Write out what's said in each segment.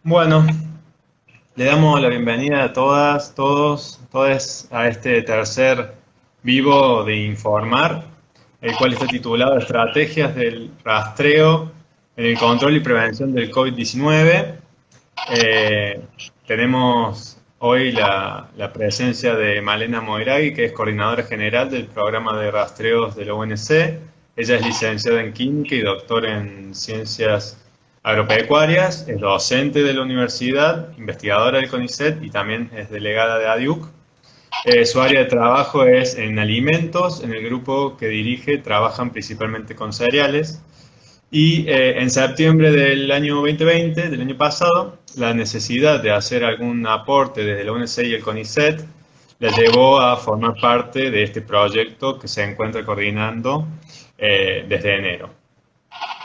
Bueno, le damos la bienvenida a todas, todos, todes a este tercer vivo de Informar, el cual está titulado Estrategias del rastreo en el control y prevención del COVID-19. Eh, Tenemos hoy la presencia de Malena Moiragui, que es coordinadora general del programa de rastreos de la UNC. Ella es licenciada en química y doctora en ciencias agropecuarias, es docente de la universidad, investigadora del CONICET y también es delegada de ADIUC. Su área de trabajo es en alimentos, en el grupo que dirige trabajan principalmente con cereales. Y en septiembre del año 2020, del año pasado, la necesidad de hacer algún aporte desde la UNC y el CONICET la llevó a formar parte de este proyecto que se encuentra coordinando desde enero.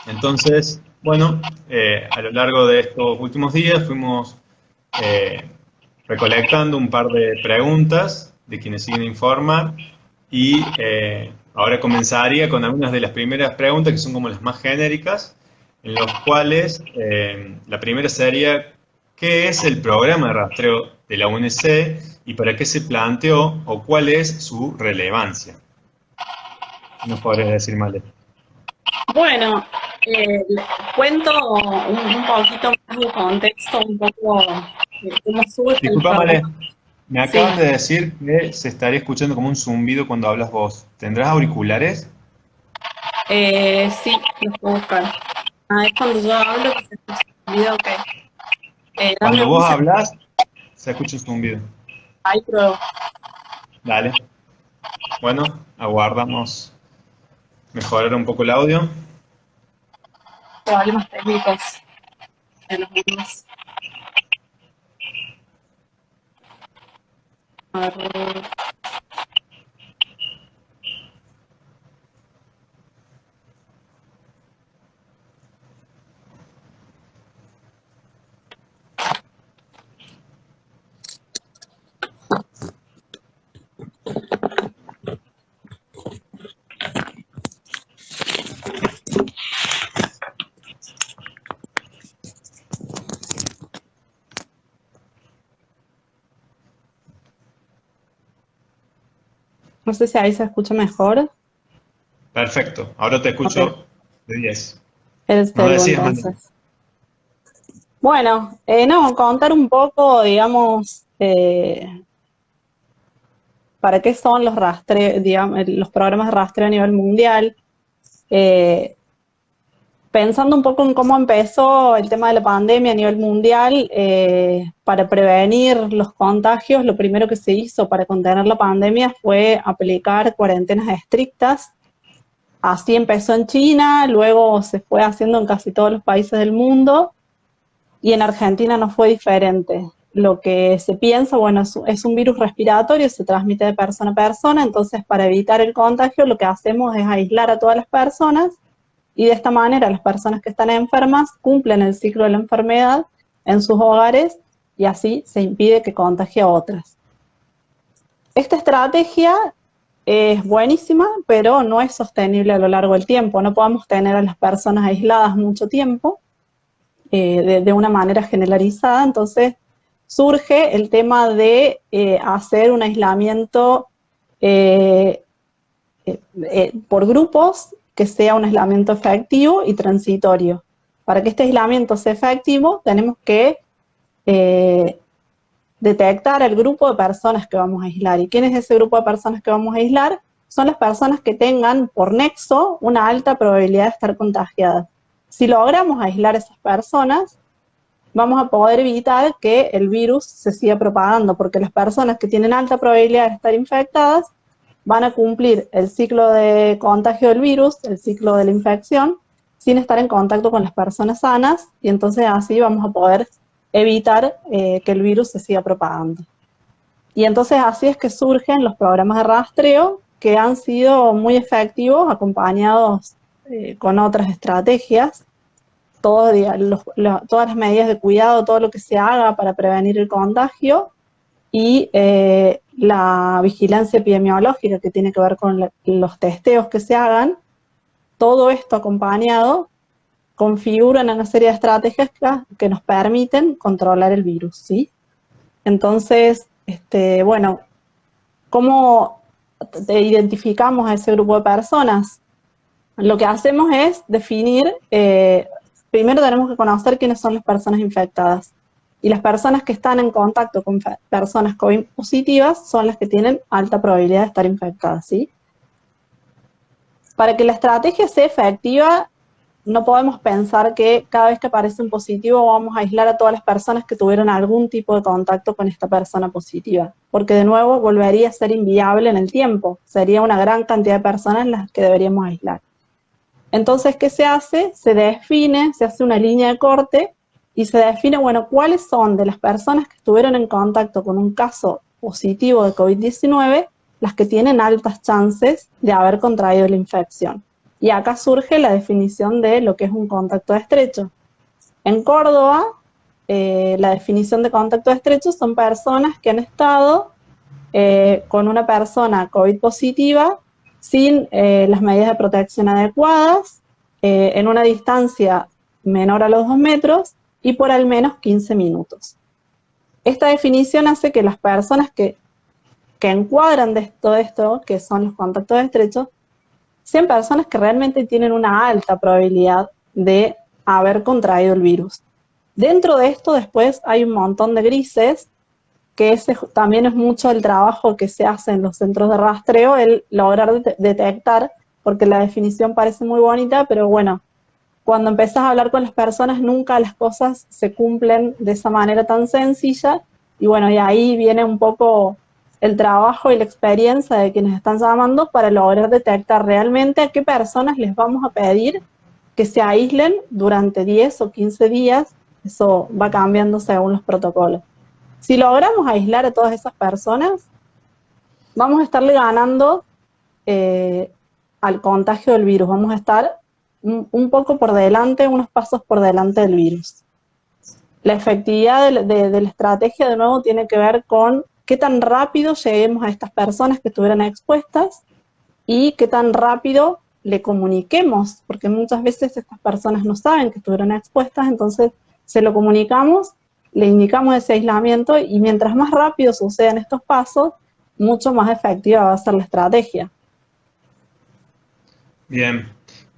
Entonces, bueno, a lo largo de estos últimos días fuimos eh, recolectando un par de preguntas de quienes siguen Informa y ahora comenzaría con algunas de las primeras preguntas que son como las más genéricas, en los cuales la primera sería, ¿qué es el programa de rastreo de la UNC y para qué se planteó o cuál es su relevancia? ¿Qué nos podrías decir, Male? Bueno, les cuento un poquito más de contexto, un poco cómo surge el Disculpa, programa. Male, me Sí, acabas de decir que se estaría escuchando como un zumbido cuando hablas vos. ¿Tendrás auriculares? sí, los puedo buscar. Ah, es cuando yo hablo que se escucha el video, ok. Dame Cuando un vos segundo, hablas, se escucha un zumbido. ahí pruebo. Dale. Bueno, aguardamos mejorar un poco el audio. Problemas técnicos en los mismos. A ver, no sé si ahí se escucha mejor. Perfecto, ahora te Ok, escucho de 10. eres ¿No Telvo decías, Male? entonces. Bueno, no, contar un poco, digamos, para qué son los rastreos, digamos, los programas de rastreo a nivel mundial. Eh, Pensando un poco en cómo empezó el tema de la pandemia a nivel mundial, para prevenir los contagios, lo primero que se hizo para contener la pandemia fue aplicar cuarentenas estrictas. Así empezó en China, luego se fue haciendo en casi todos los países del mundo y en Argentina no fue diferente. Lo que se piensa, bueno, es un virus respiratorio, se transmite de persona a persona, entonces para evitar el contagio lo que hacemos es aislar a todas las personas y de esta manera las personas que están enfermas cumplen el ciclo de la enfermedad en sus hogares y así se impide que contagie a otras. Esta estrategia es buenísima, pero no es sostenible a lo largo del tiempo. No podemos tener a las personas aisladas mucho tiempo de una manera generalizada, entonces surge el tema de hacer un aislamiento eh, por grupos que sea un aislamiento efectivo y transitorio. Para que este aislamiento sea efectivo, tenemos que eh, detectar el grupo de personas que vamos a aislar. ¿Y quién es ese grupo de personas que vamos a aislar? Son las personas que tengan por nexo una alta probabilidad de estar contagiadas. Si logramos aislar a esas personas, vamos a poder evitar que el virus se siga propagando, porque las personas que tienen alta probabilidad de estar infectadas van a cumplir el ciclo de contagio del virus, el ciclo de la infección, sin estar en contacto con las personas sanas, y entonces así vamos a poder evitar que el virus se siga propagando. Y entonces así es que surgen los programas de rastreo que han sido muy efectivos, acompañados con otras estrategias, todas las medidas de cuidado, todo lo que se haga para prevenir el contagio y la vigilancia epidemiológica que tiene que ver con los testeos que se hagan, todo esto acompañado configuran una serie de estrategias que nos permiten controlar el virus, ¿sí? Entonces, bueno, ¿cómo identificamos a ese grupo de personas? Lo que hacemos es definir, primero tenemos que conocer quiénes son las personas infectadas. Y las personas que están en contacto con personas COVID positivas son las que tienen alta probabilidad de estar infectadas, ¿sí? Para que la estrategia sea efectiva, no podemos pensar que cada vez que aparece un positivo vamos a aislar a todas las personas que tuvieron algún tipo de contacto con esta persona positiva, porque de nuevo volvería a ser inviable en el tiempo, sería una gran cantidad de personas las que deberíamos aislar. Entonces, ¿qué se hace? Se define, se hace una línea de corte y se define, bueno, cuáles son de las personas que estuvieron en contacto con un caso positivo de COVID-19 las que tienen altas chances de haber contraído la infección. Y acá surge la definición de lo que es un contacto estrecho. En Córdoba, la definición de contacto estrecho son personas que han estado con una persona COVID positiva sin las medidas de protección adecuadas, en una distancia menor a los 2 metros y por al menos 15 minutos. Esta definición hace que las personas que encuadran de todo esto, que son los contactos estrechos, sean personas que realmente tienen una alta probabilidad de haber contraído el virus. Dentro de esto después hay un montón de grises, que ese también es mucho el trabajo que se hace en los centros de rastreo, el lograr detectar, porque la definición parece muy bonita, pero bueno, cuando empezás a hablar con las personas nunca las cosas se cumplen de esa manera tan sencilla, y bueno, y ahí viene un poco el trabajo y la experiencia de quienes están llamando para lograr detectar realmente a qué personas les vamos a pedir que se aíslen durante 10 o 15 días, eso va cambiando según los protocolos. Si logramos aislar a todas esas personas, vamos a estarle ganando al contagio del virus, vamos a estar un poco por delante, unos pasos por delante del virus. La efectividad de la estrategia, de nuevo, tiene que ver con qué tan rápido lleguemos a estas personas que estuvieran expuestas y qué tan rápido le comuniquemos, porque muchas veces estas personas no saben que estuvieron expuestas, entonces se lo comunicamos, le indicamos ese aislamiento y mientras más rápido sucedan estos pasos, mucho más efectiva va a ser la estrategia. Bien,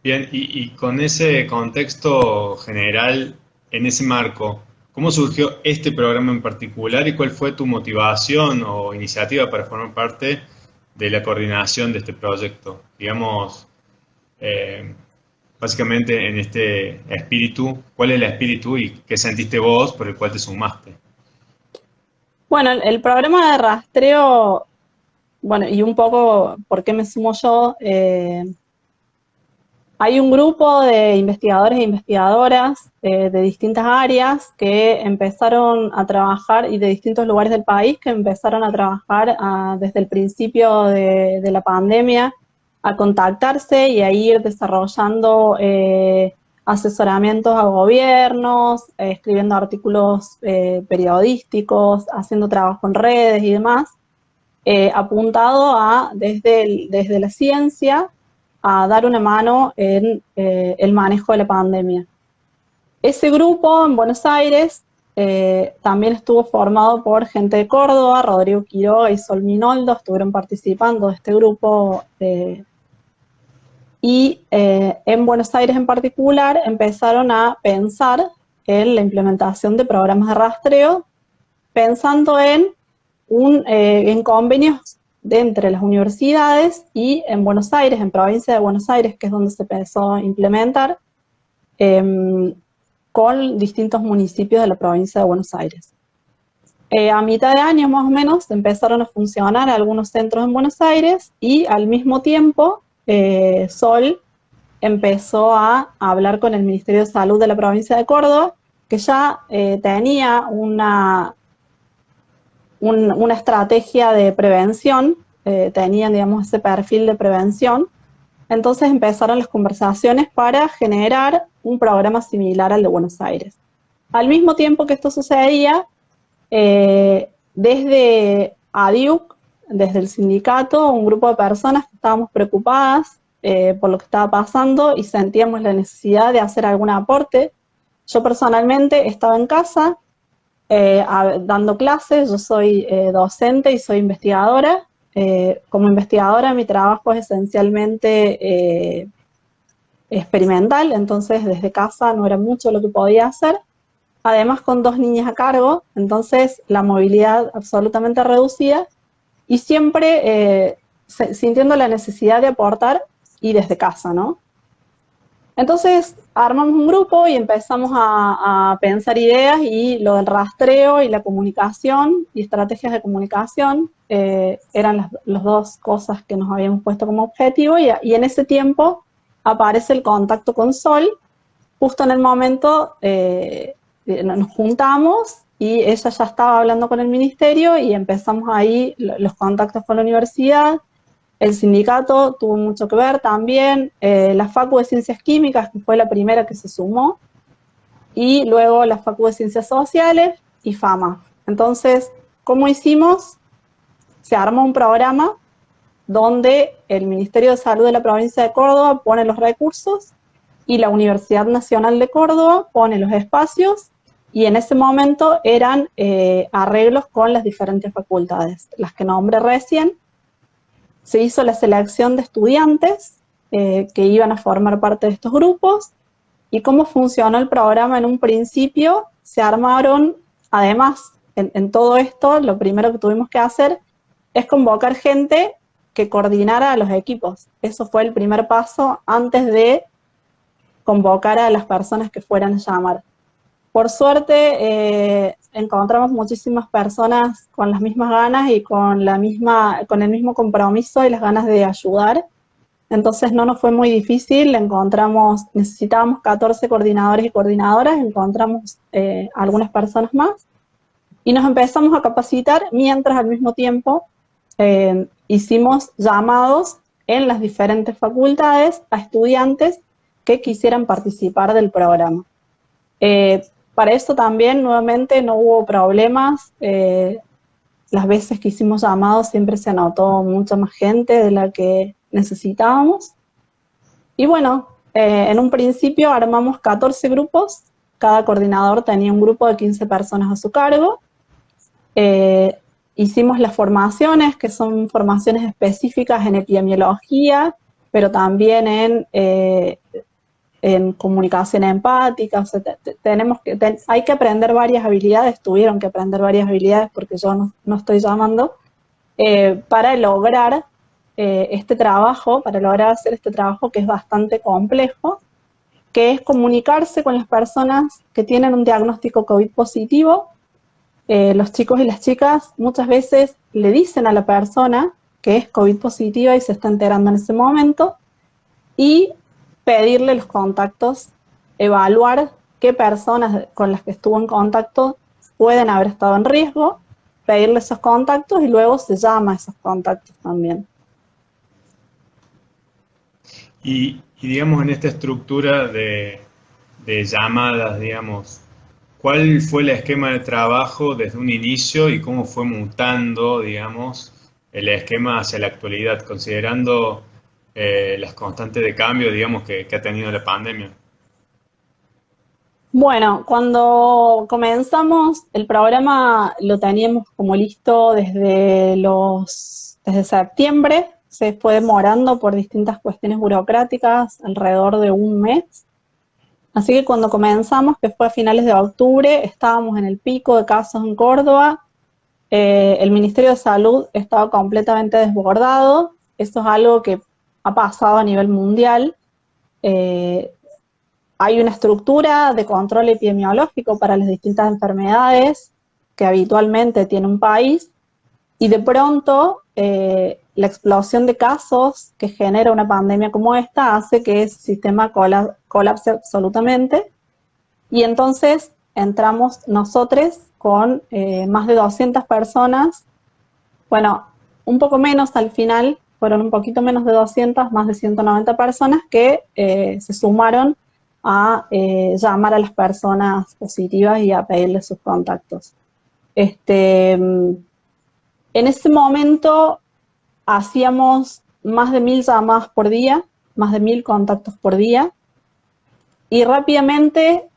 bien, y con ese contexto general, en ese marco, ¿cómo surgió este programa en particular y cuál fue tu motivación o iniciativa para formar parte de la coordinación de este proyecto? Digamos, básicamente en este espíritu, ¿cuál es el espíritu y qué sentiste vos por el cual te sumaste? Bueno, el programa de rastreo, bueno, y un poco por qué me sumo yo, hay un grupo de investigadores e investigadoras de distintas áreas que empezaron a trabajar, y de distintos lugares del país, que empezaron a trabajar desde el principio de la pandemia, a contactarse y a ir desarrollando asesoramientos a gobiernos, escribiendo artículos periodísticos, haciendo trabajo en redes y demás, apuntado a, desde la ciencia, a dar una mano en el manejo de la pandemia. Ese grupo en Buenos Aires también estuvo formado por gente de Córdoba, Rodrigo Quiroga y Sol Minoldo estuvieron participando de este grupo, y en Buenos Aires en particular empezaron a pensar en la implementación de programas de rastreo, pensando en convenios entre las universidades y en Buenos Aires, en provincia de Buenos Aires, que es donde se empezó a implementar, con distintos municipios de la provincia de Buenos Aires. A mitad de año más o menos empezaron a funcionar algunos centros en Buenos Aires y al mismo tiempo Sol empezó a hablar con el Ministerio de Salud de la provincia de Córdoba, que ya tenía una estrategia de prevención, tenían, digamos, ese perfil de prevención. Entonces empezaron las conversaciones para generar un programa similar al de Buenos Aires. Al mismo tiempo que esto sucedía, desde ADIUC, desde el sindicato, un grupo de personas que estábamos preocupadas por lo que estaba pasando y sentíamos la necesidad de hacer algún aporte. Yo personalmente estaba en casa dando clases, yo soy docente y soy investigadora. Como investigadora mi trabajo es esencialmente experimental, entonces desde casa no era mucho lo que podía hacer. Además con 2 niñas a cargo, entonces la movilidad absolutamente reducida y siempre sintiendo la necesidad de aportar y desde casa, ¿no? Entonces armamos un grupo y empezamos a pensar ideas y lo del rastreo y la comunicación y estrategias de comunicación eran las 2 cosas que nos habíamos puesto como objetivo y en ese tiempo aparece el contacto con Sol, justo en el momento nos juntamos y ella ya estaba hablando con el ministerio y empezamos ahí los contactos con la universidad. El sindicato tuvo mucho que ver también, la Facu de Ciencias Químicas, que fue la primera que se sumó, y luego la Facu de Ciencias Sociales y FAMA. Entonces, ¿cómo hicimos? Se armó un programa donde el Ministerio de Salud de la provincia de Córdoba pone los recursos y la Universidad Nacional de Córdoba pone los espacios y en ese momento eran arreglos con las diferentes facultades, las que nombré recién. Se hizo la selección de estudiantes que iban a formar parte de estos grupos y cómo funcionó el programa en un principio. Se armaron, además, en todo esto, lo primero que tuvimos que hacer es convocar gente que coordinara a los equipos. Eso fue el primer paso antes de convocar a las personas que fueran a llamar. Por suerte, encontramos muchísimas personas con las mismas ganas y con el mismo compromiso y las ganas de ayudar. Entonces no nos fue muy difícil, necesitábamos 14 coordinadores y coordinadoras, encontramos algunas personas más y nos empezamos a capacitar mientras al mismo tiempo hicimos llamados en las diferentes facultades a estudiantes que quisieran participar del programa. Para esto también, nuevamente, no hubo problemas. Las veces que hicimos llamados siempre se anotó mucha más gente de la que necesitábamos. Y bueno, en un principio armamos 14 grupos. Cada coordinador tenía un grupo de 15 personas a su cargo. Hicimos las formaciones, que son formaciones específicas en epidemiología, pero también en comunicación empática. O sea, hay que aprender varias habilidades, tuvieron que aprender varias habilidades porque yo no estoy llamando, para lograr este trabajo, para lograr hacer este trabajo que es bastante complejo, que es comunicarse con las personas que tienen un diagnóstico COVID positivo. Los chicos y las chicas muchas veces le dicen a la persona que es COVID positiva y se está enterando en ese momento, y pedirle los contactos, evaluar qué personas con las que estuvo en contacto pueden haber estado en riesgo, pedirle esos contactos y luego se llama a esos contactos también. Y digamos, en esta estructura de llamadas, digamos, ¿cuál fue el esquema de trabajo desde un inicio y cómo fue mutando, digamos, el esquema hacia la actualidad, considerando las constantes de cambio, digamos, que ha tenido la pandemia? Bueno, cuando comenzamos el programa lo teníamos como listo desde septiembre. Se fue demorando por distintas cuestiones burocráticas alrededor de un mes. Así que cuando comenzamos, que fue a finales de octubre, estábamos en el pico de casos en Córdoba. El Ministerio de Salud estaba completamente desbordado. Eso es algo que ha pasado a nivel mundial. Hay una estructura de control epidemiológico para las distintas enfermedades que habitualmente tiene un país, y de pronto la explosión de casos que genera una pandemia como esta hace que ese sistema colapse absolutamente, y entonces entramos nosotros con más de 200 personas, bueno, un poco menos al final, fueron un poquito menos de 200, más de 190 personas que se sumaron a llamar a las personas positivas y a pedirles sus contactos. En ese momento hacíamos más de 1000 llamadas por día, más de 1000 contactos por día, y rápidamente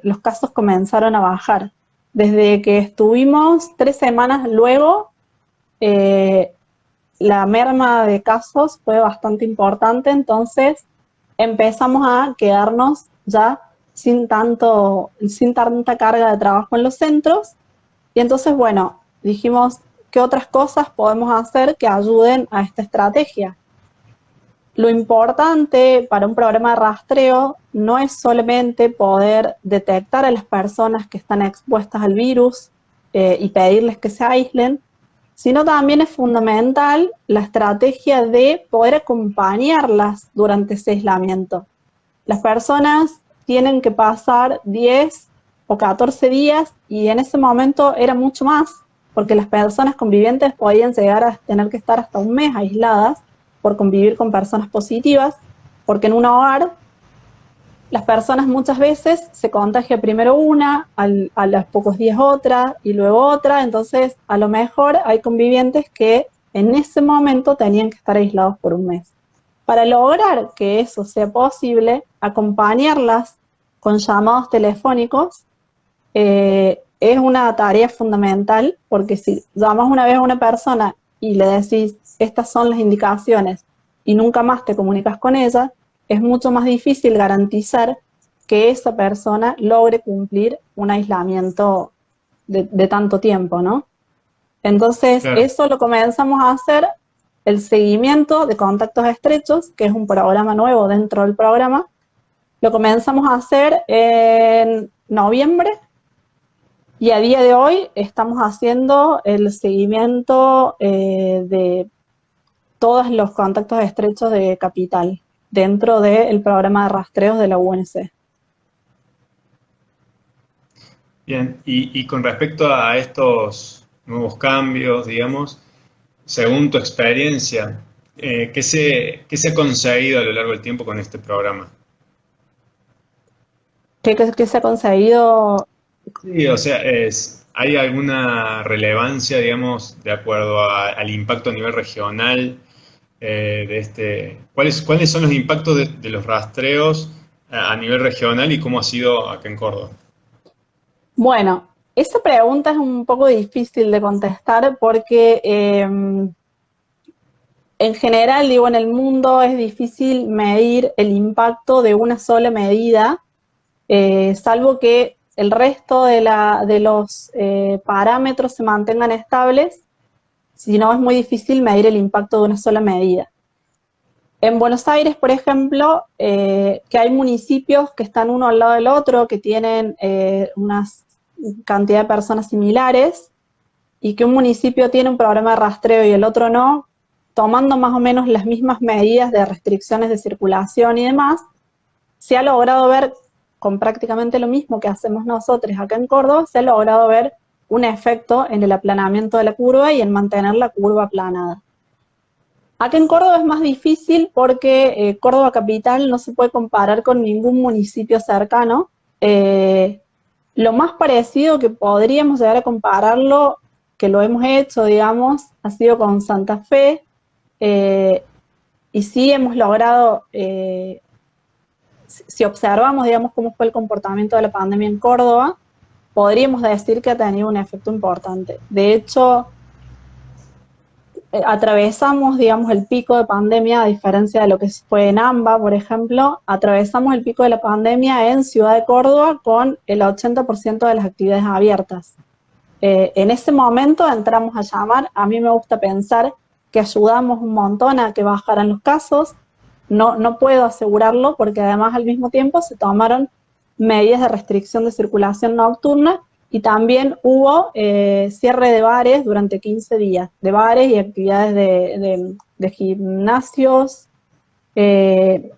los casos comenzaron a bajar. Desde que estuvimos 3 semanas luego, la merma de casos fue bastante importante, entonces empezamos a quedarnos ya sin tanta carga de trabajo en los centros, y entonces, bueno, dijimos, ¿qué otras cosas podemos hacer que ayuden a esta estrategia? Lo importante para un programa de rastreo no es solamente poder detectar a las personas que están expuestas al virus y pedirles que se aíslen, sino también es fundamental la estrategia de poder acompañarlas durante ese aislamiento. Las personas tienen que pasar 10 o 14 días y en ese momento era mucho más, porque las personas convivientes podían llegar a tener que estar hasta un mes aisladas por convivir con personas positivas, porque en un hogar las personas muchas veces se contagia primero una, a los pocos días otra y luego otra, entonces a lo mejor hay convivientes que en ese momento tenían que estar aislados por un mes. Para lograr que eso sea posible, acompañarlas con llamados telefónicos es una tarea fundamental, porque si llamas una vez a una persona y le decís, estas son las indicaciones, y nunca más te comunicas con ella, es mucho más difícil garantizar que esa persona logre cumplir un aislamiento de tanto tiempo, ¿no? Entonces, Claro. eso lo comenzamos a hacer, el seguimiento de contactos estrechos, que es un programa nuevo dentro del programa, lo comenzamos a hacer en noviembre, y a día de hoy estamos haciendo el seguimiento de todos los contactos estrechos de Capital dentro del programa de rastreos de la UNC. Bien, y con respecto a estos nuevos cambios, digamos, según tu experiencia, qué se ha conseguido a lo largo del tiempo con este programa? ¿Qué se ha conseguido? Sí, o sea, ¿hay alguna relevancia, digamos, de acuerdo al impacto a nivel regional de este? ¿Cuáles son los impactos de los rastreos a nivel regional y cómo ha sido acá en Córdoba? Bueno, esa pregunta es un poco difícil de contestar porque en general, digo, en el mundo es difícil medir el impacto de una sola medida, salvo que el resto de los parámetros se mantengan estables, si no es muy difícil medir el impacto de una sola medida. En Buenos Aires, por ejemplo, que hay municipios que están uno al lado del otro, que tienen una cantidad de personas similares, y que un municipio tiene un programa de rastreo y el otro no, tomando más o menos las mismas medidas de restricciones de circulación y demás, se ha logrado ver, con prácticamente lo mismo que hacemos nosotros acá en Córdoba, se ha logrado ver un efecto en el aplanamiento de la curva y en mantener la curva aplanada. Acá en Córdoba es más difícil porque Córdoba capital no se puede comparar con ningún municipio cercano. Lo más parecido que podríamos llegar a compararlo, que lo hemos hecho, digamos, ha sido con Santa Fe, y sí hemos logrado, si observamos, digamos, cómo fue el comportamiento de la pandemia en Córdoba, podríamos decir que ha tenido un efecto importante. De hecho, atravesamos, digamos, el pico de pandemia, a diferencia de lo que fue en AMBA, por ejemplo, atravesamos el pico de la pandemia en Ciudad de Córdoba con el 80% de las actividades abiertas. En ese momento entramos a llamar, a mí me gusta pensar que ayudamos un montón a que bajaran los casos, no puedo asegurarlo porque además al mismo tiempo se tomaron medidas de restricción de circulación nocturna y también hubo cierre de bares durante 15 días, de bares y actividades de gimnasios,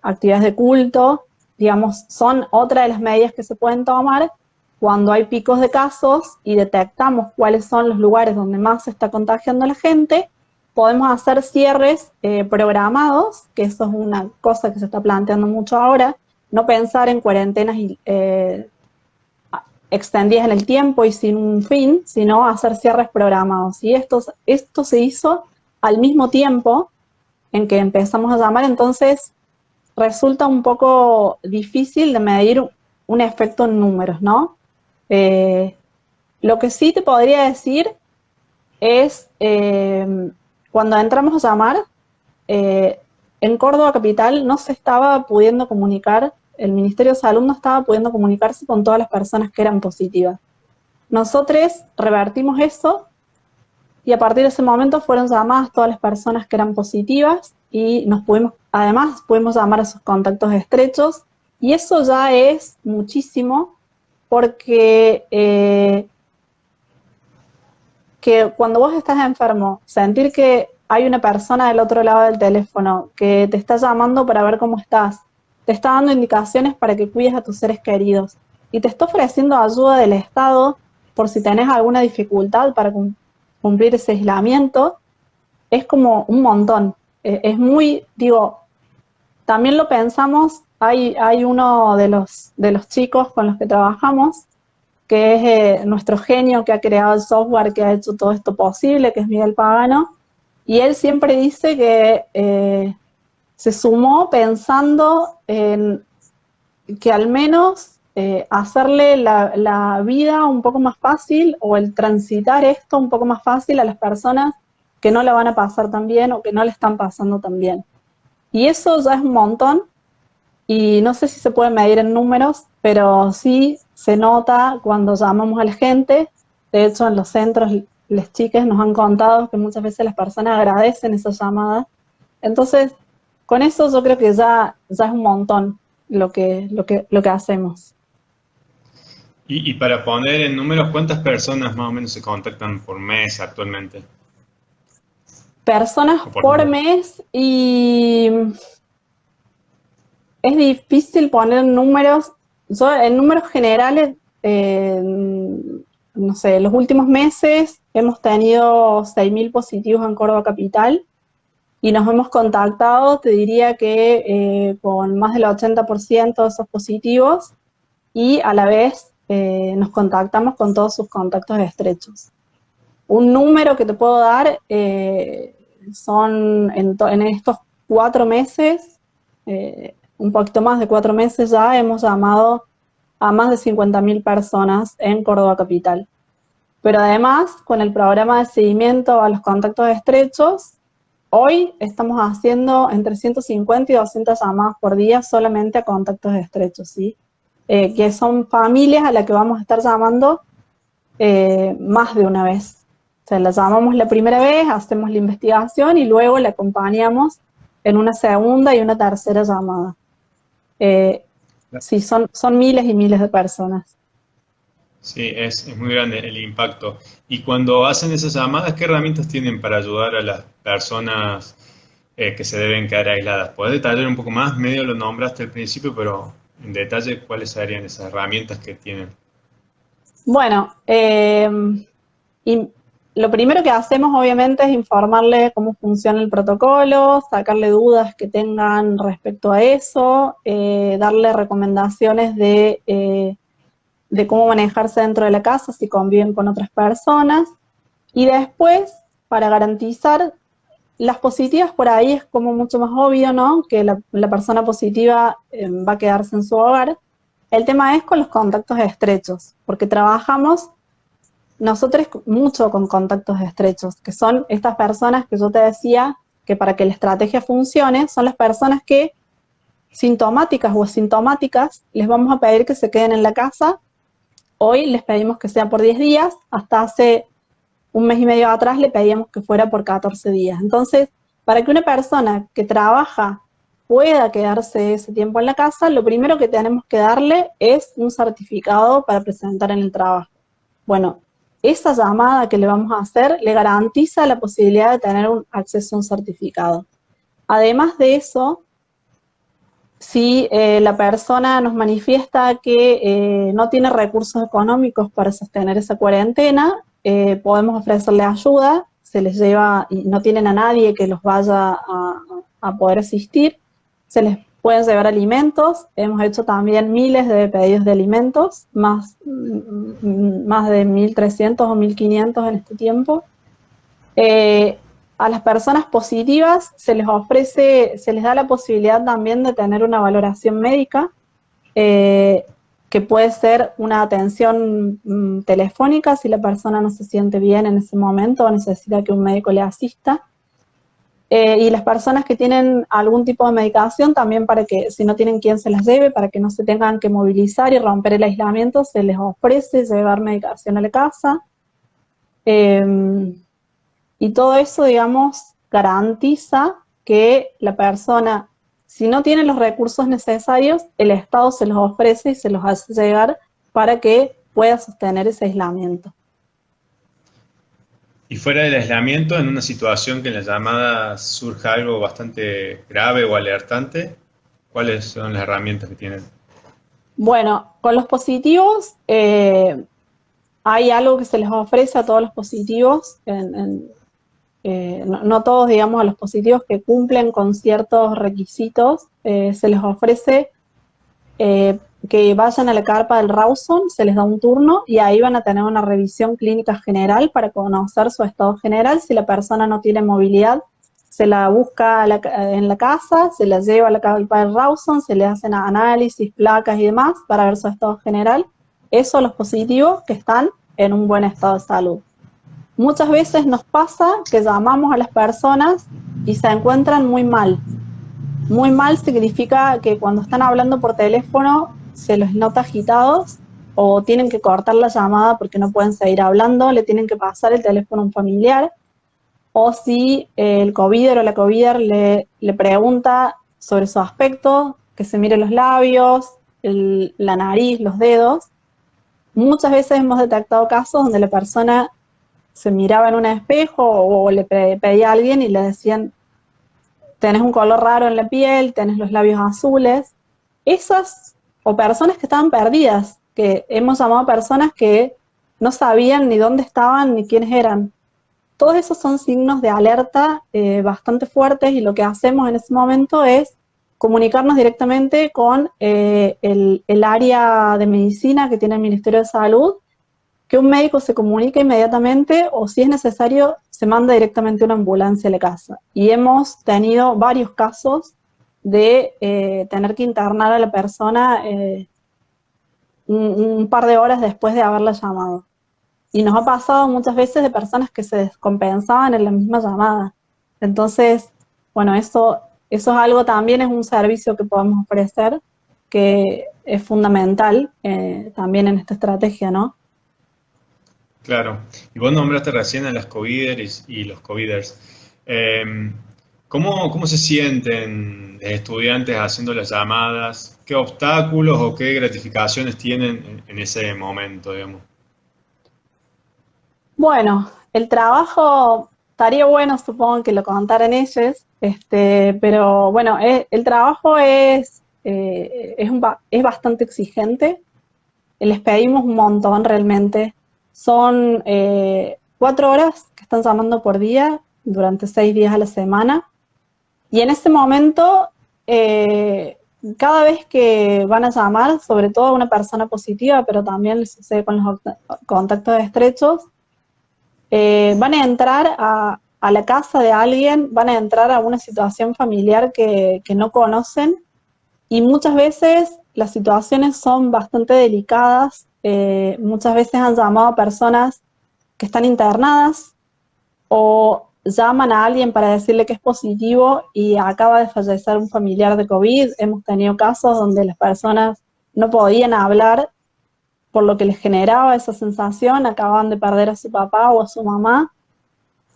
actividades de culto, digamos, son otra de las medidas que se pueden tomar cuando hay picos de casos y detectamos cuáles son los lugares donde más se está contagiando la gente. Podemos hacer cierres programados, que eso es una cosa que se está planteando mucho ahora, no pensar en cuarentenas extendidas en el tiempo y sin un fin, sino hacer cierres programados. Y esto se hizo al mismo tiempo en que empezamos a llamar, entonces resulta un poco difícil de medir un efecto en números, ¿no? Lo que sí te podría decir es, cuando entramos a llamar, en Córdoba Capital no se estaba pudiendo comunicar, el Ministerio de Salud no estaba pudiendo comunicarse con todas las personas que eran positivas. Nosotros revertimos eso y a partir de ese momento fueron llamadas todas las personas que eran positivas y además pudimos llamar a sus contactos estrechos, y eso ya es muchísimo, porque que cuando vos estás enfermo, sentir que hay una persona del otro lado del teléfono que te está llamando para ver cómo estás, te está dando indicaciones para que cuides a tus seres queridos y te está ofreciendo ayuda del Estado por si tenés alguna dificultad para cumplir ese aislamiento, es como un montón. Es muy, digo, también lo pensamos, hay uno de los chicos con los que trabajamos, que es nuestro genio que ha creado el software que ha hecho todo esto posible, que es Miguel Pagano, y él siempre dice que se sumó pensando en que al menos hacerle la vida un poco más fácil, o el transitar esto un poco más fácil a las personas que no la van a pasar tan bien o que no le están pasando tan bien. Y eso ya es un montón, y no sé si se puede medir en números, pero sí se nota cuando llamamos a la gente. De hecho, en los centros, las chicas nos han contado que muchas veces las personas agradecen esa llamada. Entonces, con eso yo creo que ya es un montón lo que hacemos. Y para poner en números, ¿cuántas personas más o menos se contactan por mes actualmente? Personas O por por día. mes, y es difícil poner números. Yo, en números generales, no sé, los últimos meses hemos tenido 6.000 positivos en Córdoba Capital y nos hemos contactado, te diría que con más del 80% de esos positivos, y a la vez nos contactamos con todos sus contactos estrechos. Un número que te puedo dar son en estos 4 meses, un poquito más de 4 meses ya, hemos llamado a más de 50.000 personas en Córdoba Capital. Pero además, con el programa de seguimiento a los contactos estrechos, hoy estamos haciendo entre 150 y 200 llamadas por día solamente a contactos estrechos, ¿sí? Que son familias a las que vamos a estar llamando más de una vez. O sea, la llamamos la primera vez, hacemos la investigación y luego la acompañamos en una segunda y una tercera llamada. Sí, son miles y miles de personas. Sí, es muy grande el impacto. Y cuando hacen esas llamadas, ¿qué herramientas tienen para ayudar a las personas que se deben quedar aisladas? ¿Puedes detallar un poco más? Medio lo nombraste al principio, pero en detalle, ¿cuáles serían esas herramientas que tienen? Bueno, y lo primero que hacemos obviamente es informarle cómo funciona el protocolo, sacarle dudas que tengan respecto a eso, darle recomendaciones de cómo manejarse dentro de la casa si conviven con otras personas, y después, para garantizar las positivas, por ahí es como mucho más obvio, ¿no? Que la persona positiva va a quedarse en su hogar. El tema es con los contactos estrechos, porque trabajamos nosotros mucho con contactos estrechos, que son estas personas que yo te decía que para que la estrategia funcione, son las personas que, sintomáticas o asintomáticas, les vamos a pedir que se queden en la casa. Hoy les pedimos que sea por 10 días, hasta hace un mes y medio atrás le pedíamos que fuera por 14 días. Entonces, para que una persona que trabaja pueda quedarse ese tiempo en la casa, lo primero que tenemos que darle es un certificado para presentar en el trabajo. Bueno, esa llamada que le vamos a hacer le garantiza la posibilidad de tener un acceso a un certificado. Además de eso, si la persona nos manifiesta que no tiene recursos económicos para sostener esa cuarentena, podemos ofrecerle ayuda, se les lleva y no tienen a nadie que los vaya a poder asistir, se les pueden llevar alimentos. Hemos hecho también miles de pedidos de alimentos, más de 1.300 o 1.500 en este tiempo. A las personas positivas se les ofrece, se les da la posibilidad también de tener una valoración médica, que puede ser una atención telefónica si la persona no se siente bien en ese momento o necesita que un médico le asista. Y las personas que tienen algún tipo de medicación también, para que si no tienen quien se las lleve, para que no se tengan que movilizar y romper el aislamiento, se les ofrece llevar medicación a la casa. Y todo eso, digamos, garantiza que la persona, si no tiene los recursos necesarios, el Estado se los ofrece y se los hace llegar para que pueda sostener ese aislamiento. Y fuera del aislamiento, en una situación que en las llamadas surja algo bastante grave o alertante, ¿cuáles son las herramientas que tienen? Bueno, con los positivos, hay algo que se les ofrece a todos los positivos, no todos, digamos, a los positivos que cumplen con ciertos requisitos, se les ofrece que vayan a la carpa del Rawson, se les da un turno y ahí van a tener una revisión clínica general para conocer su estado general. Si la persona no tiene movilidad, se la busca en la casa, se la lleva a la carpa del Rawson, se le hacen análisis, placas y demás para ver su estado general. Eso los positivos que están en un buen estado de salud. Muchas veces nos pasa que llamamos a las personas y se encuentran muy mal. Muy mal significa que cuando están hablando por teléfono se los nota agitados o tienen que cortar la llamada porque no pueden seguir hablando, le tienen que pasar el teléfono a un familiar, o si el covider o la covider le pregunta sobre su aspecto, que se mire los labios, la nariz, los dedos. Muchas veces hemos detectado casos donde la persona se miraba en un espejo o le pedía a alguien y le decían: tenés un color raro en la piel, tenés los labios azules. Esas, o personas que estaban perdidas, que hemos llamado personas que no sabían ni dónde estaban ni quiénes eran. Todos esos son signos de alerta bastante fuertes, y lo que hacemos en ese momento es comunicarnos directamente con el área de medicina que tiene el Ministerio de Salud, que un médico se comunique inmediatamente, o si es necesario se manda directamente una ambulancia a la casa. Y hemos tenido varios casos de tener que internar a la persona un par de horas después de haberla llamado. Y nos ha pasado muchas veces de personas que se descompensaban en la misma llamada. Entonces, bueno, eso es algo también, es un servicio que podemos ofrecer, que es fundamental también en esta estrategia, ¿no? Claro. Y vos nombraste recién a las coviders y los coviders. ¿Cómo se sienten los estudiantes haciendo las llamadas? ¿Qué obstáculos o qué gratificaciones tienen en ese momento, digamos? Bueno, el trabajo estaría bueno, supongo, que lo contaran ellos, pero bueno, el trabajo es bastante exigente. Les pedimos un montón realmente. Son 4 horas que están llamando por día durante 6 días a la semana. Y en ese momento, cada vez que van a llamar, sobre todo a una persona positiva, pero también les sucede con los contactos estrechos, van a entrar a la casa de alguien, van a entrar a una situación familiar que no conocen, y muchas veces las situaciones son bastante delicadas. Muchas veces han llamado a personas que están internadas o llaman a alguien para decirle que es positivo y acaba de fallecer un familiar de COVID. Hemos tenido casos donde las personas no podían hablar por lo que les generaba esa sensación, acababan de perder a su papá o a su mamá,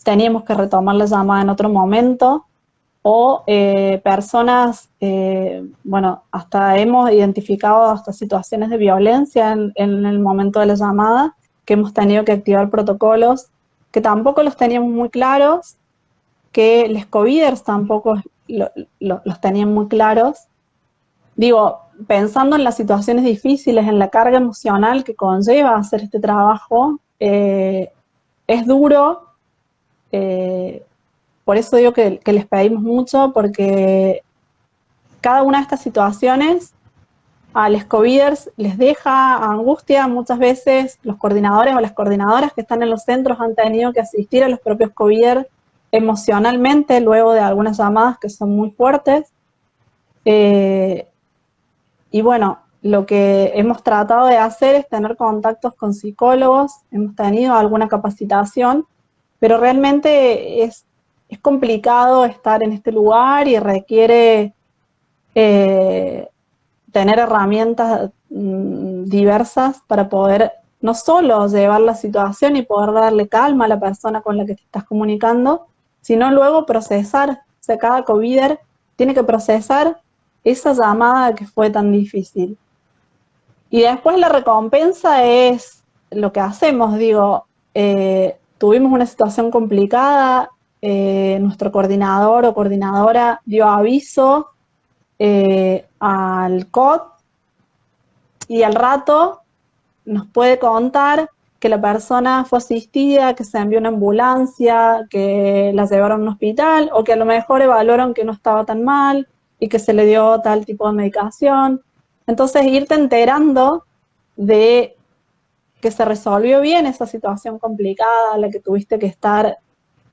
teníamos que retomar la llamada en otro momento, o personas, bueno, hasta hemos identificado hasta situaciones de violencia en el momento de la llamada, que hemos tenido que activar protocolos que tampoco los teníamos muy claros, que los coviders tampoco los tenían muy claros. Digo, pensando en las situaciones difíciles, en la carga emocional que conlleva hacer este trabajo, es duro. Por eso digo que les pedimos mucho, porque cada una de estas situaciones a los coviders les deja angustia. Muchas veces los coordinadores o las coordinadoras que están en los centros han tenido que asistir a los propios coviders emocionalmente luego de algunas llamadas que son muy fuertes. Y bueno, lo que hemos tratado de hacer es tener contactos con psicólogos, hemos tenido alguna capacitación, pero realmente es complicado estar en este lugar y requiere tener herramientas diversas para poder no solo llevar la situación y poder darle calma a la persona con la que te estás comunicando, sino luego procesar. O sea, cada covider tiene que procesar esa llamada que fue tan difícil. Y después la recompensa es lo que hacemos, digo, tuvimos una situación complicada, nuestro coordinador o coordinadora dio aviso al COT y al rato nos puede contar que la persona fue asistida, que se envió una ambulancia, que la llevaron a un hospital, o que a lo mejor evaluaron que no estaba tan mal y que se le dio tal tipo de medicación. Entonces, irte enterando de que se resolvió bien esa situación complicada a la que tuviste que estar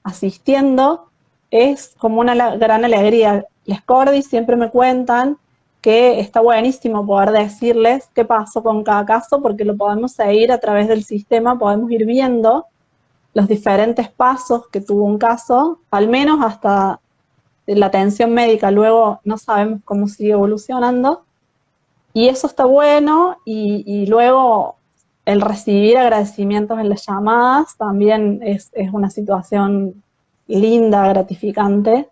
asistiendo, es como una gran alegría. Les Cordis siempre me cuentan que está buenísimo poder decirles qué pasó con cada caso, porque lo podemos seguir a través del sistema, podemos ir viendo los diferentes pasos que tuvo un caso, al menos hasta la atención médica, luego no sabemos cómo sigue evolucionando, y eso está bueno, y luego el recibir agradecimientos en las llamadas también es una situación linda, gratificante.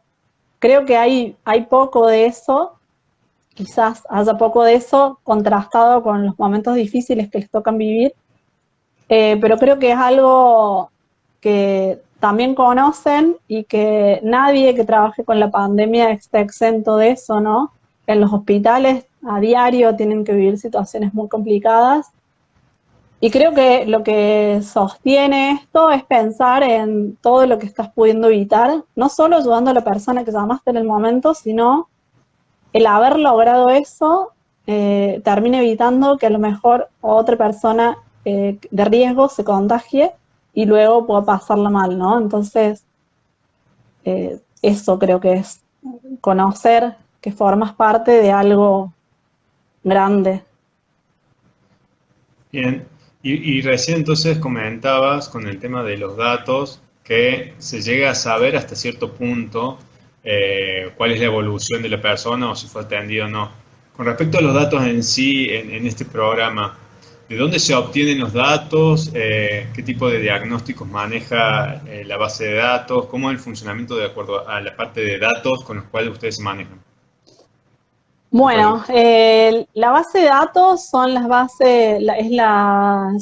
Creo que hay poco de eso, quizás haya poco de eso contrastado con los momentos difíciles que les tocan vivir, pero creo que es algo que también conocen y que nadie que trabaje con la pandemia esté exento de eso, ¿no? En los hospitales a diario tienen que vivir situaciones muy complicadas. Y creo que lo que sostiene esto es pensar en todo lo que estás pudiendo evitar, no solo ayudando a la persona que llamaste en el momento, sino el haber logrado eso termina evitando que a lo mejor otra persona de riesgo se contagie y luego pueda pasarla mal, ¿no? Entonces, eso creo que es conocer que formas parte de algo grande. Bien, y recién entonces comentabas con el tema de los datos que se llega a saber hasta cierto punto cuál es la evolución de la persona o si fue atendida o no. Con respecto a los datos en sí, en este programa, ¿de dónde se obtienen los datos? ¿Qué tipo de diagnósticos maneja la base de datos? ¿Cómo es el funcionamiento de acuerdo a la parte de datos con los cuales ustedes se manejan? Bueno, la base de datos son las bases,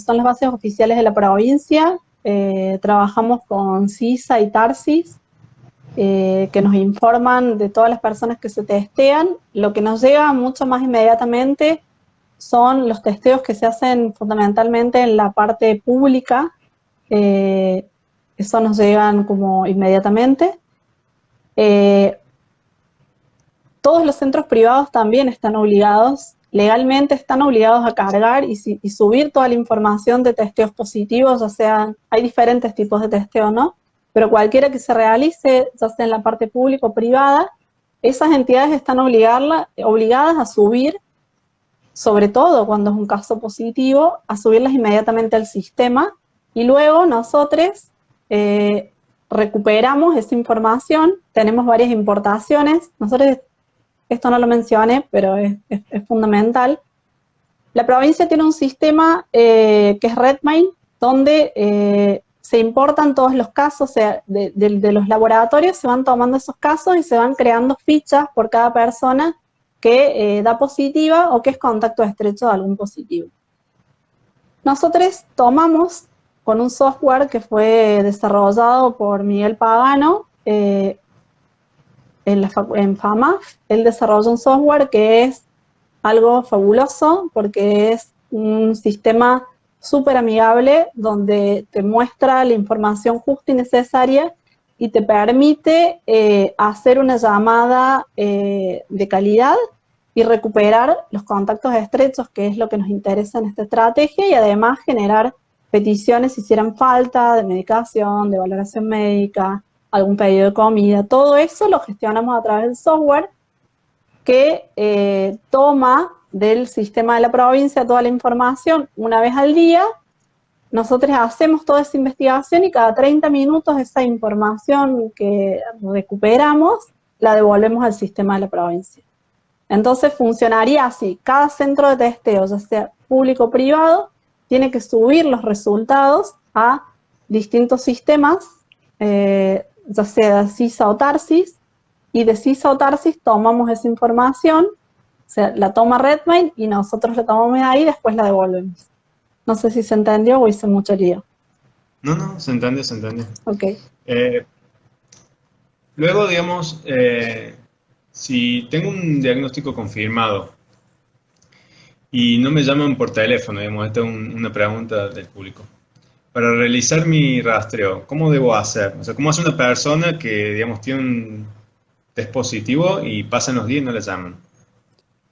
son las bases oficiales de la provincia. Trabajamos con CISA y TARSIS, que nos informan de todas las personas que se testean. Lo que nos llega mucho más inmediatamente son los testeos que se hacen fundamentalmente en la parte pública. Eso nos llegan como inmediatamente. Todos los centros privados también están obligados, legalmente están obligados a cargar y subir toda la información de testeos positivos, ya sean, hay diferentes tipos de testeo, ¿no? Pero cualquiera que se realice, ya sea en la parte pública o privada, esas entidades están obligadas a subir, sobre todo cuando es un caso positivo, a subirlas inmediatamente al sistema, y luego nosotros recuperamos esa información, tenemos varias importaciones, nosotros, esto no lo mencioné, pero es fundamental. La provincia tiene un sistema que es Redmine, donde se importan todos los casos, o sea, de los laboratorios se van tomando esos casos y se van creando fichas por cada persona que da positiva o que es contacto estrecho de algún positivo. Nosotros tomamos con un software que fue desarrollado por Miguel Pagano, en FAMAF, él desarrolló un software que es algo fabuloso porque es un sistema súper amigable donde te muestra la información justa y necesaria y te permite hacer una llamada de calidad y recuperar los contactos estrechos, que es lo que nos interesa en esta estrategia, y además generar peticiones si hicieran falta de medicación, de valoración médica, algún pedido de comida. Todo eso lo gestionamos a través del software que toma del sistema de la provincia toda la información una vez al día. Nosotros hacemos toda esa investigación y cada 30 minutos esa información que recuperamos la devolvemos al sistema de la provincia. Entonces funcionaría así: cada centro de testeo, ya sea público o privado, tiene que subir los resultados a distintos sistemas, ya sea de CISA o Tarsis, y de CISA o Tarsis tomamos esa información, o sea, la toma Redmine y nosotros la tomamos de ahí y después la devolvemos. No sé si se entendió o hice mucho lío. No, se entendió, se entendió. Ok. Luego, digamos, si tengo un diagnóstico confirmado y no me llaman por teléfono, digamos, esta es una pregunta del público. Para realizar mi rastreo, ¿cómo debo hacer? O sea, ¿cómo hace una persona que, digamos, tiene un test positivo y pasan los días y no le llaman?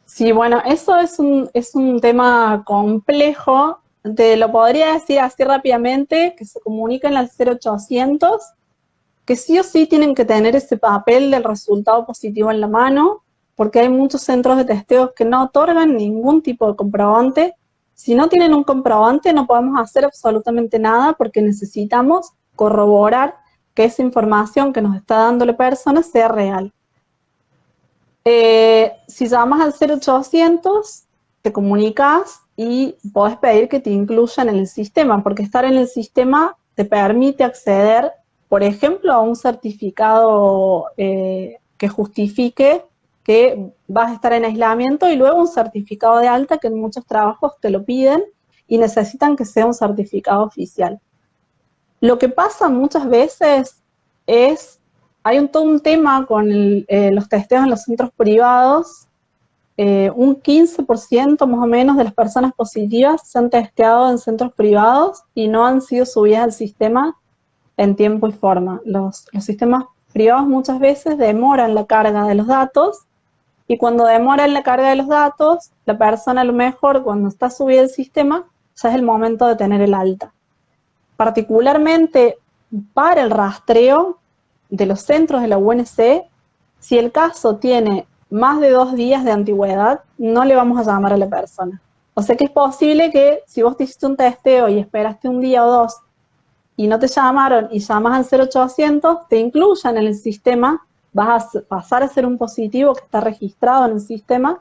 Sí, bueno, eso es un tema complejo. Te lo podría decir así rápidamente, que se comuniquen al 0800, que sí o sí tienen que tener ese papel del resultado positivo en la mano, porque hay muchos centros de testeos que no otorgan ningún tipo de comprobante. Si no tienen un comprobante, no podemos hacer absolutamente nada, porque necesitamos corroborar que esa información que nos está dando la persona sea real. Si llamas al 0800, te comunicas y podés pedir que te incluyan en el sistema, porque estar en el sistema te permite acceder, por ejemplo, a un certificado que justifique que vas a estar en aislamiento, y luego un certificado de alta, que en muchos trabajos te lo piden y necesitan que sea un certificado oficial. Lo que pasa muchas veces es, hay todo un tema con los testeos en los centros privados. Un 15% más o menos de las personas positivas se han testeado en centros privados y no han sido subidas al sistema en tiempo y forma. Los sistemas privados muchas veces demoran la carga de los datos, y cuando demoran la carga de los datos, la persona a lo mejor cuando está subida al sistema ya es el momento de tener el alta. Particularmente para el rastreo de los centros de la UNC, si el caso tiene más de 2 días de antigüedad, no le vamos a llamar a la persona. O sea que es posible que si vos te hiciste un testeo y esperaste un día o dos y no te llamaron y llamas al 0800, te incluyan en el sistema, vas a pasar a ser un positivo que está registrado en el sistema,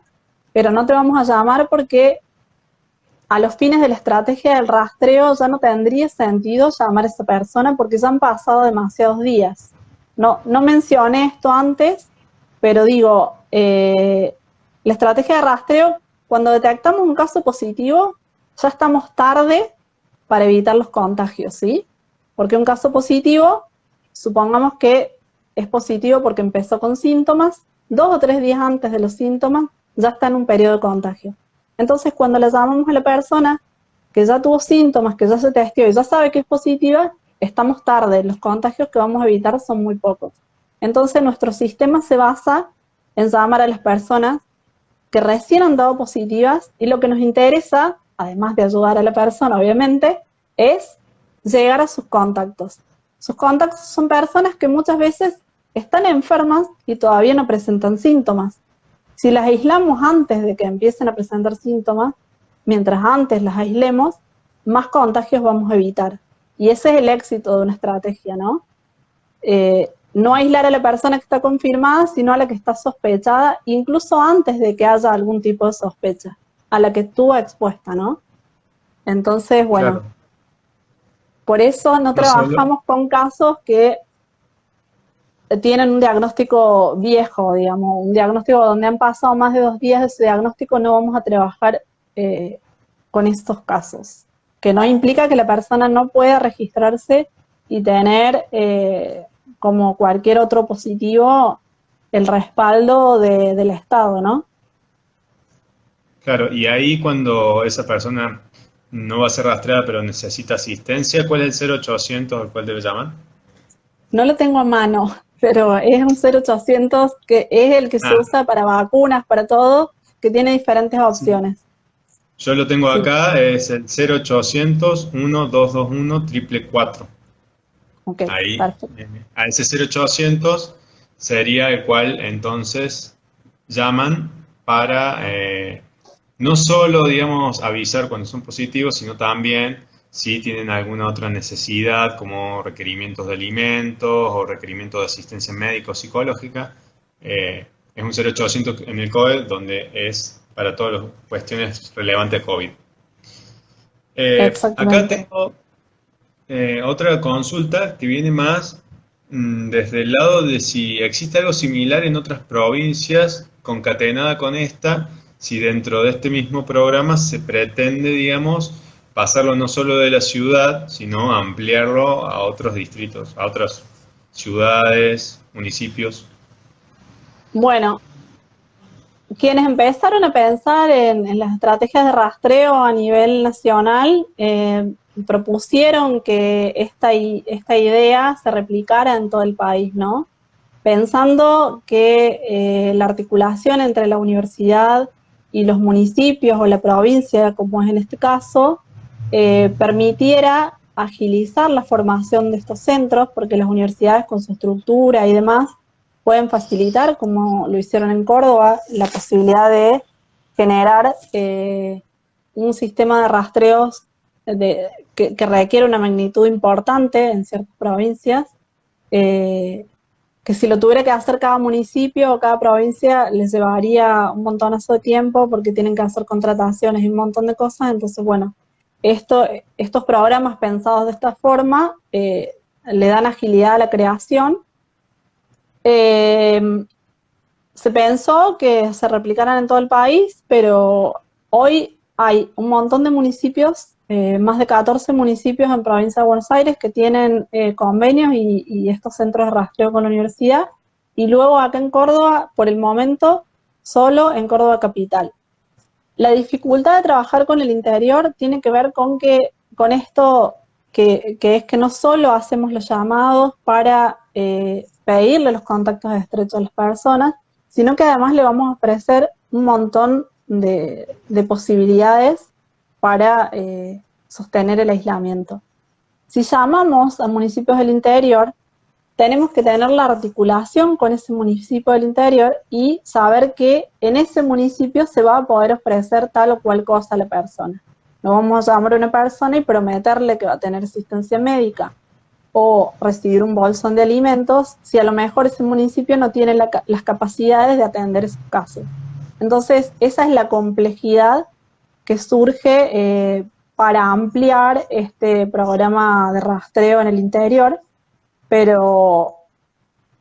pero no te vamos a llamar porque a los fines de la estrategia del rastreo ya no tendría sentido llamar a esa persona porque ya han pasado demasiados días. No mencioné esto antes, pero digo, la estrategia de rastreo, cuando detectamos un caso positivo, ya estamos tarde para evitar los contagios, ¿sí? Porque un caso positivo, supongamos que es positivo porque empezó con síntomas, 2 o 3 días antes de los síntomas ya está en un periodo de contagio. Entonces, cuando le llamamos a la persona que ya tuvo síntomas, que ya se testeó y ya sabe que es positiva, estamos tarde, los contagios que vamos a evitar son muy pocos. Entonces, nuestro sistema se basa en llamar a las personas que recién han dado positivas, y lo que nos interesa, además de ayudar a la persona, obviamente, es llegar a sus contactos. Sus contactos son personas que muchas veces están enfermas y todavía no presentan síntomas. Si las aislamos antes de que empiecen a presentar síntomas, mientras antes las aislemos, más contagios vamos a evitar. Y ese es el éxito de una estrategia, ¿no? No aislar a la persona que está confirmada, sino a la que está sospechada, incluso antes de que haya algún tipo de sospecha, a la que estuvo expuesta, ¿no? Entonces, bueno, claro. Por eso no trabajamos con casos que tienen un diagnóstico viejo, digamos, un diagnóstico donde han pasado más de 2 días de ese diagnóstico. No vamos a trabajar con estos casos, que no implica que la persona no pueda registrarse y tener, como cualquier otro positivo, el respaldo del Estado, ¿no? Claro, y ahí cuando esa persona no va a ser rastreada pero necesita asistencia, ¿cuál es el 0800 al cual debe llamar? No lo tengo a mano, pero es un 0800 que es el que se usa para vacunas, para todo, que tiene diferentes opciones. Sí. Yo lo tengo acá, es el 0800 1221 444. Ok, Ahí, perfecto. a ese 0800 sería el cual entonces llaman para no solo, digamos, avisar cuando son positivos, sino también si tienen alguna otra necesidad, como requerimientos de alimentos o requerimientos de asistencia médica o psicológica. Es un 0800 en el COE donde es para todas las cuestiones relevantes a COVID. Acá Exactamente. tengo otra consulta que viene más desde el lado de si existe algo similar en otras provincias concatenada con esta, si dentro de este mismo programa se pretende, digamos, pasarlo no solo de la ciudad, sino ampliarlo a otros distritos, a otras ciudades, municipios. Bueno, quienes empezaron a pensar en las estrategias de rastreo a nivel nacional propusieron que esta idea se replicara en todo el país, ¿no? Pensando que la articulación entre la universidad y los municipios o la provincia, como es en este caso, permitiera agilizar la formación de estos centros, porque las universidades con su estructura y demás pueden facilitar, como lo hicieron en Córdoba, la posibilidad de generar un sistema de rastreos que requiere una magnitud importante en ciertas provincias, que si lo tuviera que hacer cada municipio o cada provincia les llevaría un montonazo de tiempo porque tienen que hacer contrataciones y un montón de cosas. Entonces, bueno, estos programas pensados de esta forma le dan agilidad a la creación. Se pensó que se replicaran en todo el país, pero hoy hay un montón de municipios, más de 14 municipios en provincia de Buenos Aires que tienen convenios y estos centros de rastreo con la universidad, y luego acá en Córdoba, por el momento, solo en Córdoba capital. La dificultad de trabajar con el interior tiene que ver con esto que es que no solo hacemos los llamados para pedirle los contactos estrechos a las personas, sino que además le vamos a ofrecer un montón de posibilidades para sostener el aislamiento. Si llamamos a municipios del interior, tenemos que tener la articulación con ese municipio del interior y saber que en ese municipio se va a poder ofrecer tal o cual cosa a la persona. No vamos a llamar a una persona y prometerle que va a tener asistencia médica o recibir un bolsón de alimentos si a lo mejor ese municipio no tiene las capacidades de atender esos casos. Entonces, esa es la complejidad que surge para ampliar este programa de rastreo en el interior, pero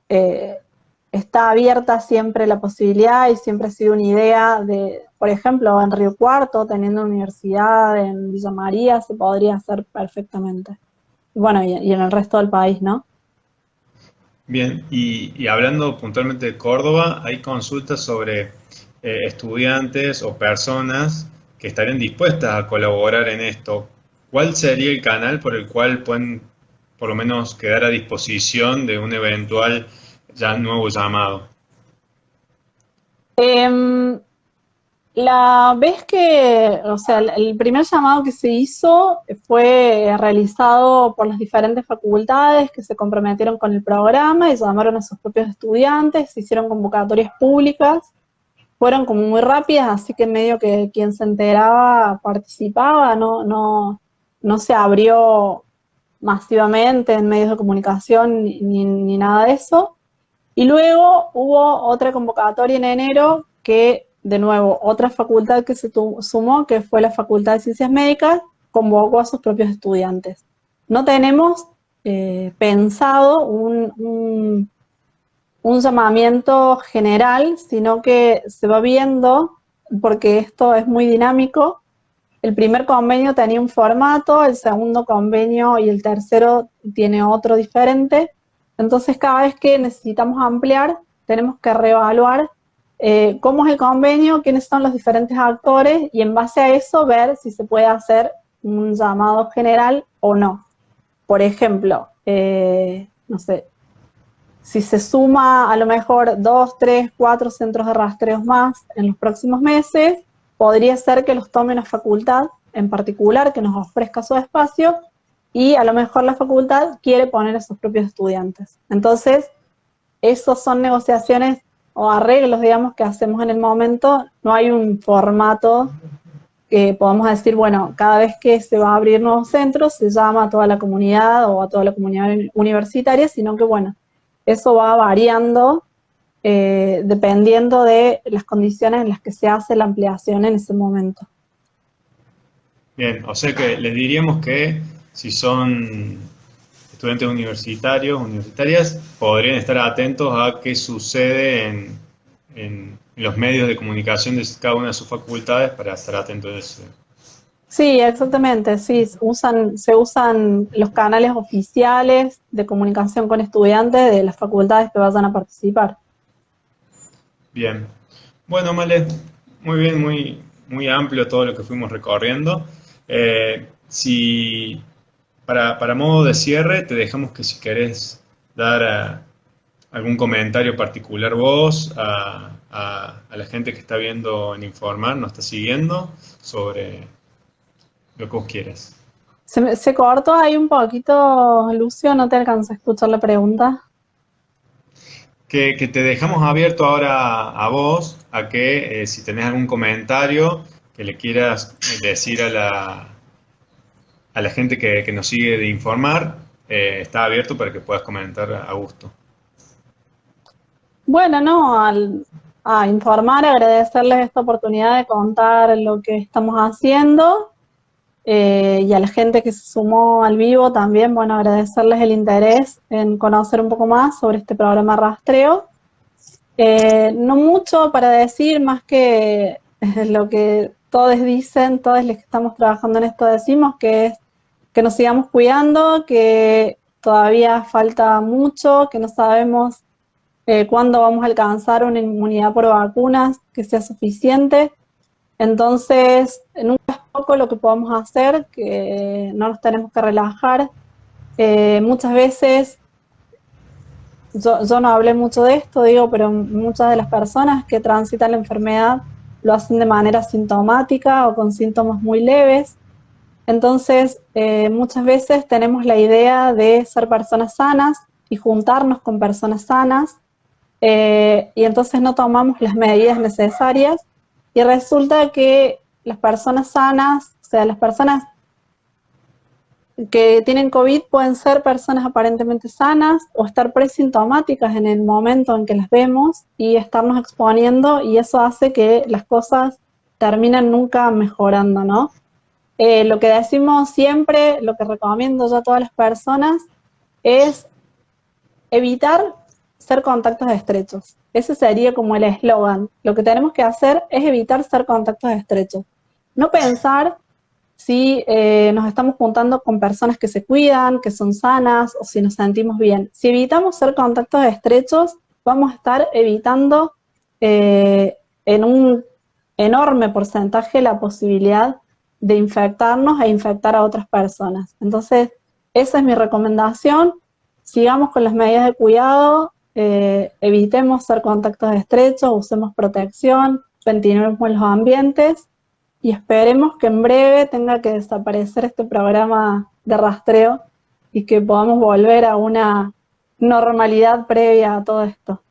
está abierta siempre la posibilidad y siempre ha sido una idea de, por ejemplo, en Río Cuarto, teniendo una universidad en Villa María, se podría hacer perfectamente. Bueno, y en el resto del país, ¿no? Bien, y hablando puntualmente de Córdoba, hay consultas sobre estudiantes o personas que estarían dispuestas a colaborar en esto. ¿Cuál sería el canal por el cual pueden por lo menos quedar a disposición de un eventual ya nuevo llamado? La vez que, o sea, el primer llamado que se hizo fue realizado por las diferentes facultades que se comprometieron con el programa y llamaron a sus propios estudiantes, se hicieron convocatorias públicas, fueron como muy rápidas, así que medio que quien se enteraba participaba, no se abrió masivamente en medios de comunicación ni nada de eso. Y luego hubo otra convocatoria en enero que, de nuevo, otra facultad que se sumó, que fue la Facultad de Ciencias Médicas, convocó a sus propios estudiantes. No tenemos pensado un llamamiento general, sino que se va viendo, porque esto es muy dinámico. El primer convenio tenía un formato, el segundo convenio y el tercero tiene otro diferente. Entonces, cada vez que necesitamos ampliar, tenemos que reevaluar cómo es el convenio, quiénes son los diferentes actores y en base a eso ver si se puede hacer un llamado general o no. Por ejemplo, no sé, si se suma a lo mejor 2, 3, 4 centros de rastreos más en los próximos meses, podría ser que los tome una facultad en particular que nos ofrezca su espacio y a lo mejor la facultad quiere poner a sus propios estudiantes. Entonces, esos son negociaciones o arreglos, digamos, que hacemos en el momento. No hay un formato que podamos decir, bueno, cada vez que se va a abrir nuevos centros, se llama a toda la comunidad o a toda la comunidad universitaria, sino que, bueno, eso va variando dependiendo de las condiciones en las que se hace la ampliación en ese momento. Bien, o sea que les diríamos que si son estudiantes universitarios, universitarias, podrían estar atentos a qué sucede en los medios de comunicación de cada una de sus facultades para estar atentos a eso. Sí, exactamente, sí, se usan los canales oficiales de comunicación con estudiantes de las facultades que vayan a participar. Bien. Bueno, Male, muy bien, muy amplio todo lo que fuimos recorriendo. Si para modo de cierre, te dejamos que si querés dar algún comentario particular vos a la gente que está viendo en Informar, nos está siguiendo, sobre lo que vos quieras. Se cortó ahí un poquito, Lucio, no te alcanza a escuchar la pregunta. Que te dejamos abierto ahora a vos, a que si tenés algún comentario que le quieras decir a la gente que nos sigue de Informar, está abierto para que puedas comentar a gusto. Bueno, no, a informar, agradecerles esta oportunidad de contar lo que estamos haciendo y a la gente que se sumó al vivo también, bueno, agradecerles el interés en conocer un poco más sobre este programa Rastreo. No mucho para decir, más que lo que todos dicen, todos los que estamos trabajando en esto decimos, que es que nos sigamos cuidando, que todavía falta mucho, que no sabemos cuándo vamos a alcanzar una inmunidad por vacunas que sea suficiente. Entonces, nunca es poco lo que podemos hacer, que no nos tenemos que relajar. Muchas veces, yo no hablé mucho de esto, digo, pero muchas de las personas que transitan la enfermedad lo hacen de manera sintomática o con síntomas muy leves. Entonces, muchas veces tenemos la idea de ser personas sanas y juntarnos con personas sanas, y entonces no tomamos las medidas necesarias y resulta que las personas sanas, o sea, las personas que tienen COVID pueden ser personas aparentemente sanas o estar presintomáticas en el momento en que las vemos y estarnos exponiendo, y eso hace que las cosas terminen nunca mejorando, ¿no? Lo que decimos siempre, lo que recomiendo yo a todas las personas es evitar ser contactos estrechos. Ese sería como el eslogan. Lo que tenemos que hacer es evitar ser contactos estrechos. No pensar si nos estamos juntando con personas que se cuidan, que son sanas, o si nos sentimos bien. Si evitamos ser contactos estrechos, vamos a estar evitando en un enorme porcentaje la posibilidad de infectarnos e infectar a otras personas. Entonces, esa es mi recomendación. Sigamos con las medidas de cuidado, evitemos ser contactos estrechos, usemos protección, ventilemos los ambientes y esperemos que en breve tenga que desaparecer este programa de rastreo y que podamos volver a una normalidad previa a todo esto.